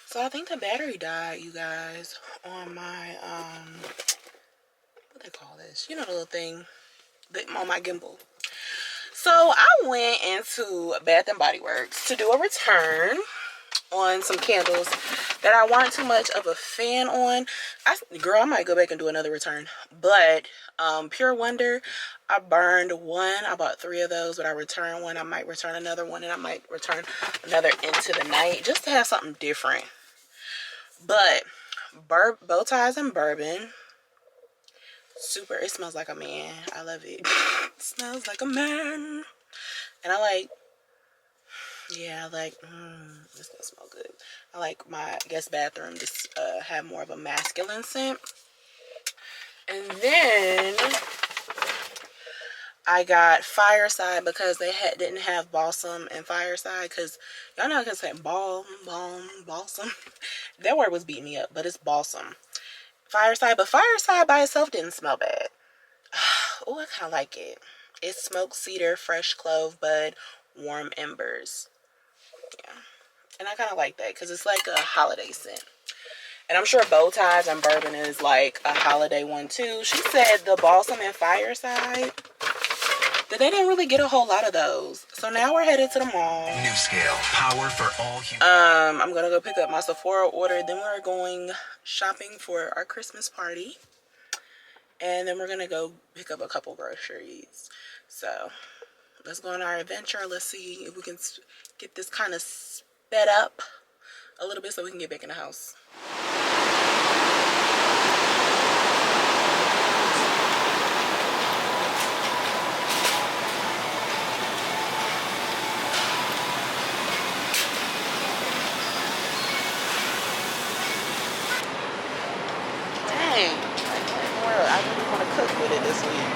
So I think the battery died, you guys, on my what they call this? You know, the little thing on my gimbal. So I went into Bath and Body Works to do a return on some candles that I weren't too much of a fan on. Girl, I might go back and do another return. But Pure Wonder, I burned one. I bought 3 of those, but I returned one. I might return another one, and I might return another into the night just to have something different. But bow ties and bourbon, super. It smells like a man. I love it. It smells like a man. And I like, yeah, I like, this gonna smell good. I like my guest bathroom to have more of a masculine scent. And then I got Fireside because they didn't have balsam and Fireside, because y'all know I can say balsam. That word was beating me up, but it's balsam. Fireside, but Fireside by itself didn't smell bad. Oh, I kind of like it. It's smoked cedar, fresh clove bud, warm embers. Yeah, and I kind of like that because it's like a holiday scent. And I'm sure bow ties and bourbon is like a holiday one too. She said the balsam and Fireside, that they didn't really get a whole lot of those. So now we're headed to the mall. New scale, power for all humans. I'm gonna go pick up my Sephora order. Then we're going shopping for our Christmas party. And then we're gonna go pick up a couple groceries. So let's go on our adventure. Let's see if we can get this kind of sped up a little bit so we can get back in the house. Dang, I really want to cook with it this week.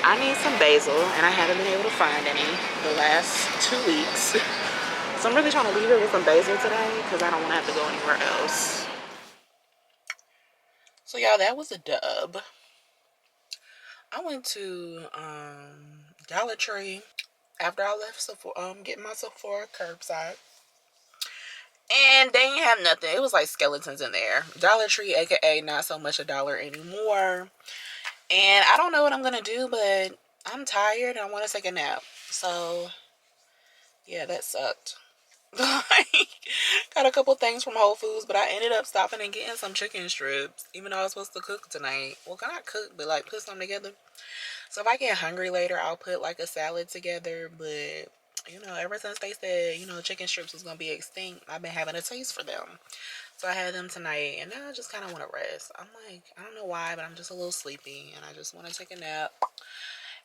I need some basil, and I haven't been able to find any the last 2 weeks. So I'm really trying to leave it with some basil today because I don't want to have to go anywhere else. So y'all, that was a dub. I went to Dollar Tree after I left getting my Sephora curbside. And they didn't have nothing. It was like skeletons in there. Dollar Tree, aka not so much a dollar anymore. And I don't know what I'm going to do, but I'm tired and I want to take a nap. So, yeah, that sucked. Got a couple things from Whole Foods, but I ended up stopping and getting some chicken strips. Even though I was supposed to cook tonight. Well, not cook, but like put something together. So if I get hungry later, I'll put like a salad together. But, you know, ever since they said, you know, chicken strips was going to be extinct, I've been having a taste for them. So I had them tonight, and now I just kind of want to rest. I'm like, I don't know why, but I'm just a little sleepy, and I just want to take a nap.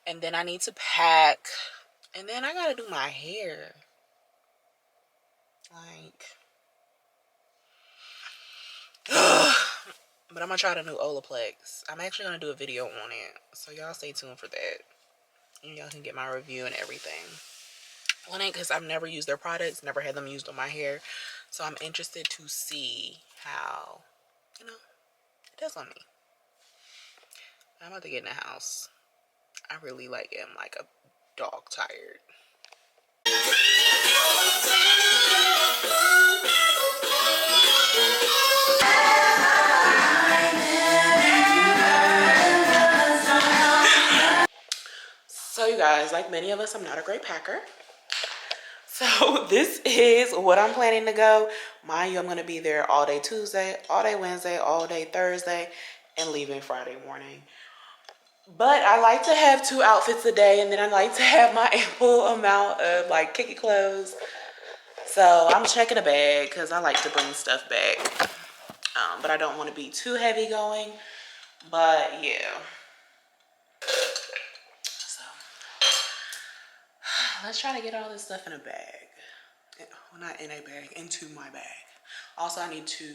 And then I need to pack, and then I got to do my hair. Like, but I'm going to try the new Olaplex. I'm actually going to do a video on it, so y'all stay tuned for that. And y'all can get my review and everything on it, because I've never used their products, never had them used on my hair. So I'm interested to see how, you know, it does on me. I'm about to get in the house. I really am like a dog tired. So you guys, like many of us, I'm not a great packer. So this is what I'm planning to go. Mind you, I'm going to be there all day Tuesday, all day Wednesday, all day Thursday, and leaving Friday morning. But I like to have 2 outfits a day, and then I like to have my ample amount of like kicky clothes. So I'm checking a bag because I like to bring stuff back. But I don't want to be too heavy going. But yeah. Let's try to get all this stuff in a bag. Well, not in a bag, into my bag. Also, I need to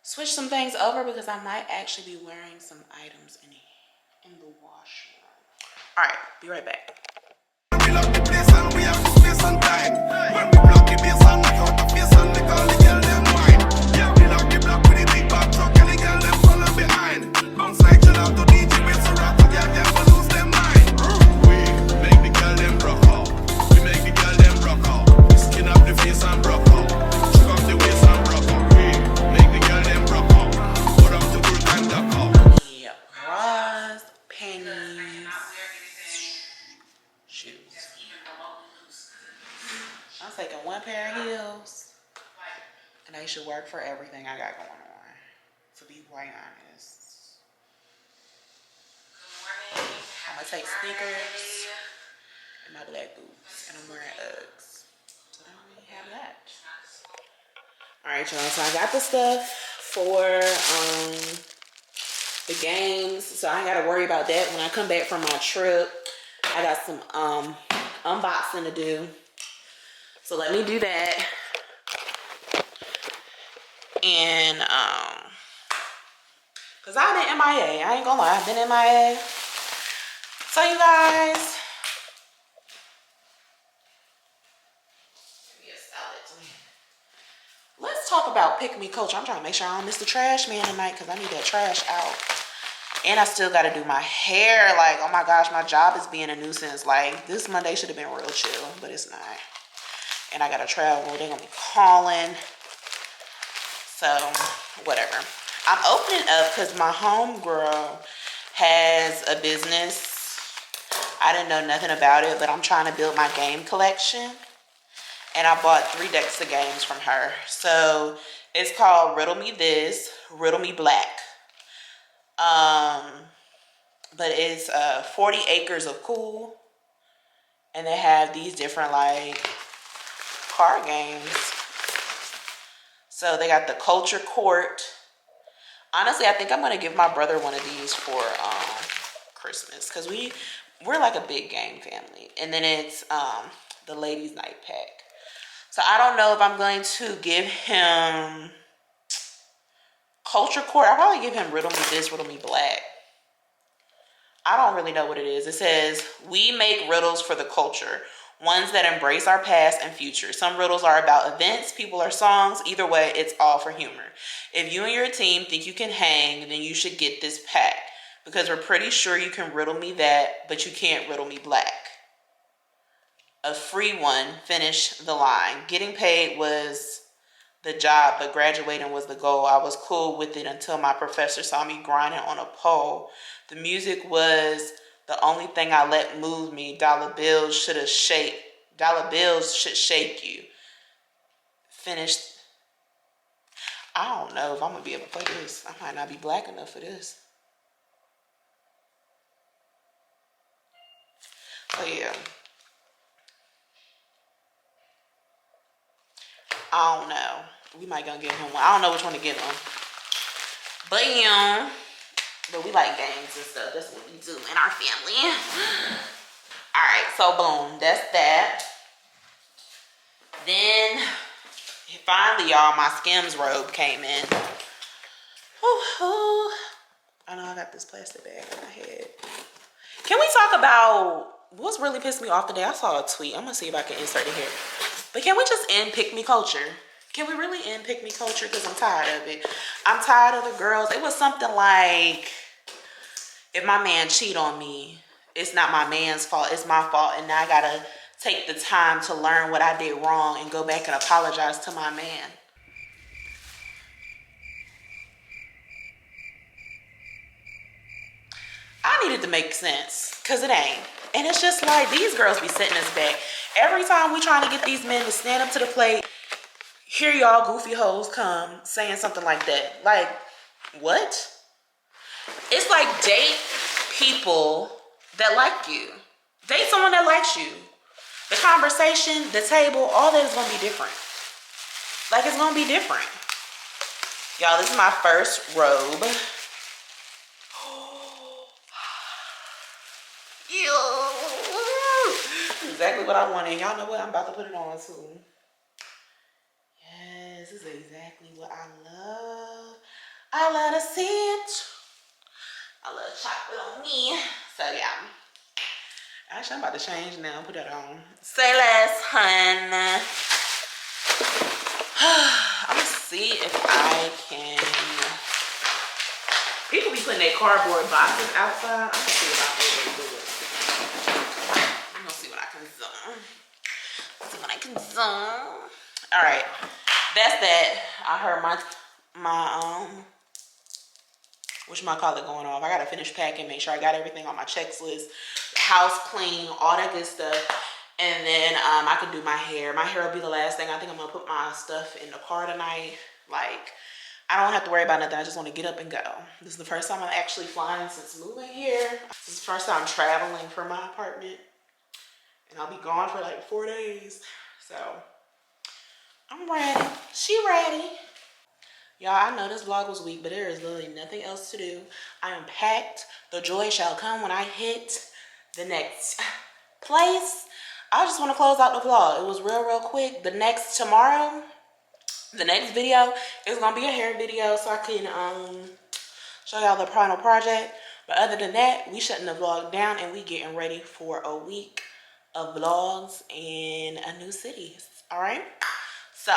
switch some things over because I might actually be wearing some items in the washroom. All right, be right back. When we block the bass and knock out the face and make all the girl them wine. Yeah, we lock the block with the big I'm taking one pair of heels, and they should work for everything I got going on, to be quite honest. I'm gonna take sneakers and my black boots, and I'm wearing Uggs. So I don't really have that. All right, y'all, so I got the stuff for the games, so I ain't gotta worry about that. When I come back from my trip, I got some unboxing to do. So let me do that. And cause I've been MIA. I ain't gonna lie, I've been MIA. So you guys, let's talk about pick me culture. I'm trying to make sure I don't miss the trash man tonight, because I need that trash out. And I still got to do my hair. Like, oh my gosh, my job is being a nuisance. Like, this Monday should have been real chill, but it's not. And I got to travel. They're going to be calling. So, whatever. I'm opening up because my homegirl has a business. I didn't know nothing about it, but I'm trying to build my game collection. And I bought 3 decks of games from her. So, it's called Riddle Me This, Riddle Me Black. But it's 40 acres of cool, and they have these different like card games. So they got the Culture Court. Honestly, I think I'm gonna give my brother one of these for Christmas, because we're like a big game family. And then it's the ladies' night pack. So I don't know if I'm going to give him Culture Court. I'll probably give him Riddle Me This, Riddle Me Black. I don't really know what it is. It says, we make riddles for the culture, ones that embrace our past and future. Some riddles are about events, people, or songs. Either way, it's all for humor. If you and your team think you can hang, then you should get this pack, because we're pretty sure you can riddle me that, but you can't riddle me black. A free one, finish the line. Getting paid was the job, but graduating was the goal. I was cool with it until my professor saw me grinding on a pole. The music was the only thing I let move me. Dollar bills should shake you. Finished. I don't know if I'm gonna be able to play this. I might not be black enough for this. So yeah. I don't know. We might gonna give him one. I don't know which one to give him. But yeah. But we like games and stuff. That's what we do in our family. Alright, so boom. That's that. Then, finally, y'all, my Skims robe came in. Woo-hoo. I know I got this plastic bag in my head. Can we talk about what's really pissed me off today? I saw a tweet. I'm going to see if I can insert it here. But can we just end pick me culture? Can we really end pick me culture? Because I'm tired of it. I'm tired of the girls. It was something like, if my man cheat on me, it's not my man's fault. It's my fault. And now I got to take the time to learn what I did wrong and go back and apologize to my man. I needed to make sense, because it ain't. And it's just like, these girls be setting us back. Every time we trying to get these men to stand up to the plate, here y'all goofy hoes come saying something like that. Like, what? It's like, date people that like you. Date someone that likes you. The conversation, the table, all that is going to be different. Like, it's going to be different. Y'all, this is my first robe. Exactly what I wanted. Y'all know what? I'm about to put it on too. Yes, this is exactly what I love. I love to see it. I love chocolate on me. So yeah. Actually, I'm about to change now. Put that on. Say less, hun. I'm gonna see if I can. People be putting their cardboard boxes outside. I'm gonna see if I can do it. I'm gonna see what I can zoom. See what I can zoom. All right, that's that. I heard my whatchamacallit going off. I gotta finish packing, make sure I got everything on my checklist, the house clean, all that good stuff. And then I could do my hair. My hair will be the last thing. I think I'm gonna put my stuff in the car tonight. Like, I don't have to worry about nothing. I just want to get up and go. This is the first time I'm actually flying since moving here. This is the first time traveling from my apartment. And I'll be gone for like 4 days. So, I'm ready. She ready. Y'all, I know this vlog was weak, but there is literally nothing else to do. I am packed. The joy shall come when I hit the next place. I just want to close out the vlog. It was real quick. The next video is gonna be a hair video, so I can show y'all the final project. But other than that, we shutting the vlog down and we getting ready for a week of vlogs in a new city. All right. So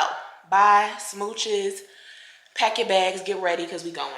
bye, smooches. Pack your bags, get ready, because we going.